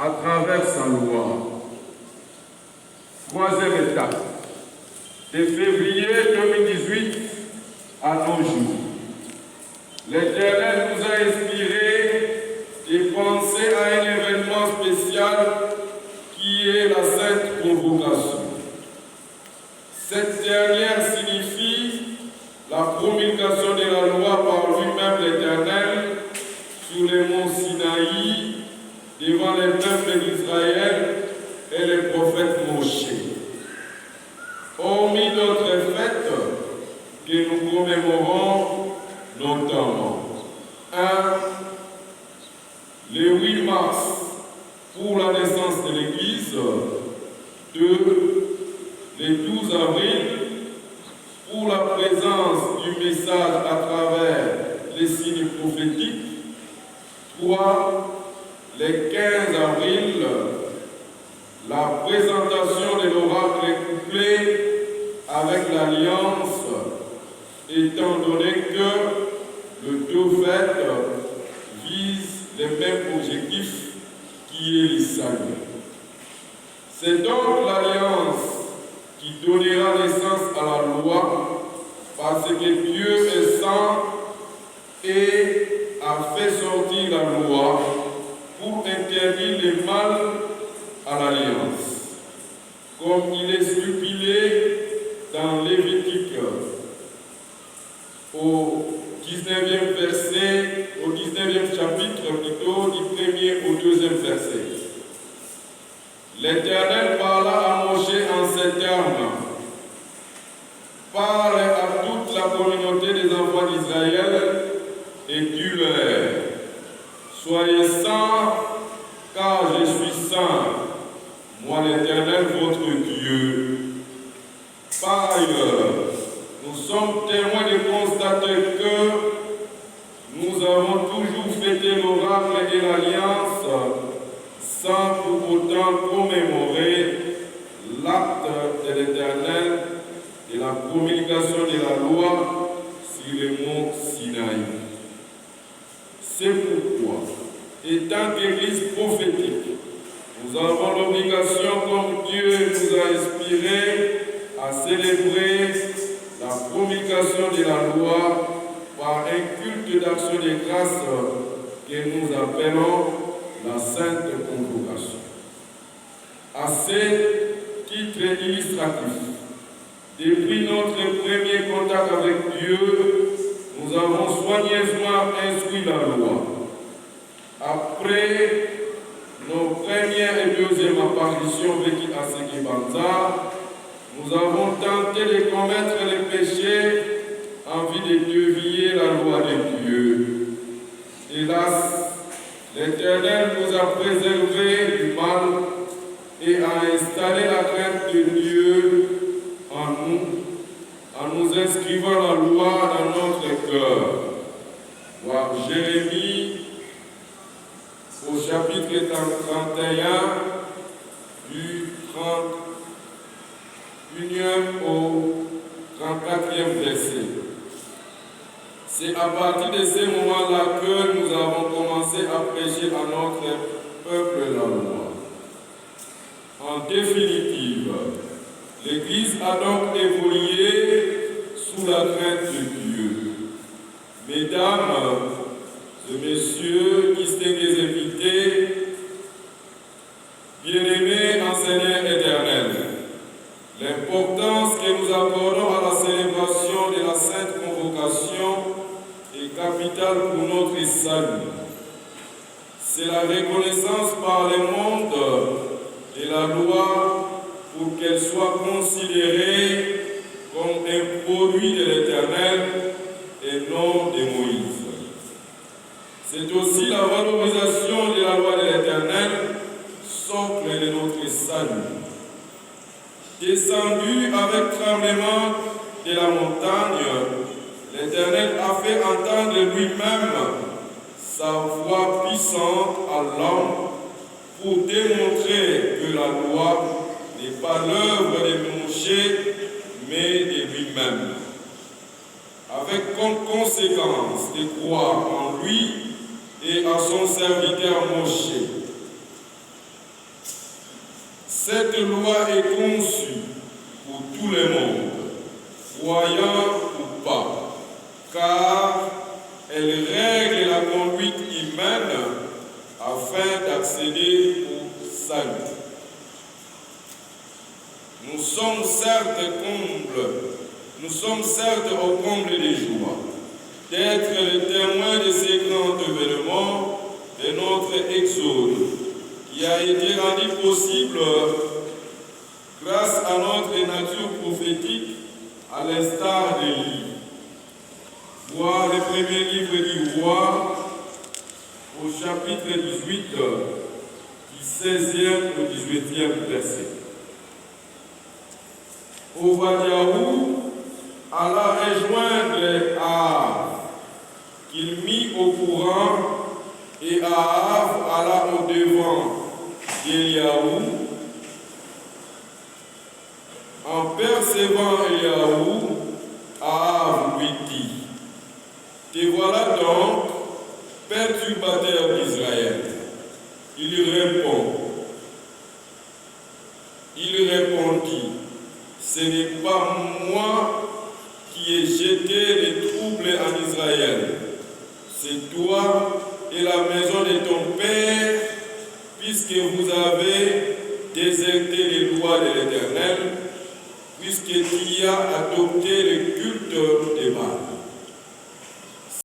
à travers sa loi. Troisième étape, de février 2018 à nos jours. L'Éternel nous a inspiré de penser à un événement spécial qui est la Sainte Convocation. Cette dernière signifie la promulgation de la loi par lui-même l'Éternel sur les monts Sinaï, devant les peuples d'Israël et les prophètes Moshe. Hormis d'autres fêtes que nous commémorons notamment. 1. Le 8 mars pour la naissance de l'Église. 2. Le 12 avril pour la présence du message à travers les signes prophétiques. 3. Le 15 avril, la présentation de l'oracle couplé avec l'alliance, étant donné que le deux fêtes visent les mêmes objectifs qui est le salut. C'est donc l'alliance qui donnera naissance à la loi, parce que Dieu est saint et a fait sortir la loi pour interdire le mal à l'alliance, comme il est stipulé dans Lévitique au 19e verset, au 19e chapitre plutôt, du 1er au 2e verset. L'Éternel parla à Moshe en ces termes: parle à toute la communauté des enfants d'Israël et dis-leur: soyez saints, car je suis saint, moi l'Éternel votre Dieu. Par ailleurs, nous sommes témoins de constater que nous avons toujours fêté l'oracle et l'alliance sans pour autant commémorer l'acte de l'Éternel et la promulgation de la loi sur les monts Sinaï. C'est pourquoi, étant qu'Église prophétique, nous avons l'obligation, comme Dieu nous a inspirés, à célébrer la promulgation de la loi par un culte d'action de grâce que nous appelons la Sainte Convocation. À ce titre illustratif, depuis notre premier contact avec Dieu, nous avons soigneusement instruit la loi. Après nos premières et deuxièmes apparitions vécues à Sekibanza, nous avons tenté de commettre les péchés en vue de dévier la loi de Dieu. Hélas, l'Éternel nous a préservés du mal et a installé la crainte de Dieu en nous inscrivant la loi dans notre cœur. Voir Jérémie au chapitre 31 du 31e au 34e verset. C'est à partir de ce moment-là que nous avons commencé à prêcher à notre peuple la loi. En définitive, l'Église a donc évolué sous la crainte de Dieu. Mesdames et messieurs, distingués invités, bien-aimés en Seigneur éternel, l'importance que nous accordons à la célébration de la Sainte Convocation est capitale pour notre salut. C'est la reconnaissance par le monde de la loi pour qu'elle soit considérée comme un produit de l'Éternel et non de Moïse. C'est aussi la valorisation de la loi de l'Éternel, socle de notre salut. Descendu avec tremblement de la montagne, l'Éternel a fait entendre lui-même sa voix puissante à l'homme pour démontrer que la loi n'est pas l'œuvre de Moshe, mais de lui-même. Avec comme conséquence de croire en lui et à son serviteur Moshe. Cette loi est conçue pour tout le monde, croyant ou pas, car elle règle la conduite humaine afin d'accéder au salut. Nous sommes certes au comble des joies d'être les témoins de ces grands événements de notre exode, qui a été rendu possible grâce à notre nature prophétique, à l'instar d'Élie. Voir le premier livre du roi, au chapitre 18, du 16e au 18e verset. Obadiahou alla rejoindre Ahab, qu'il mit au courant, et Ahab alla au-devant d'Eliaou. En percevant Eliaou, Ahab lui dit: te voilà donc, perturbateur d'Israël. Il répondit: ce n'est pas moi qui ai jeté les troubles en Israël, c'est toi et la maison de ton père, puisque vous avez déserté les lois de l'Éternel, puisque tu as adopté le culte des Baals.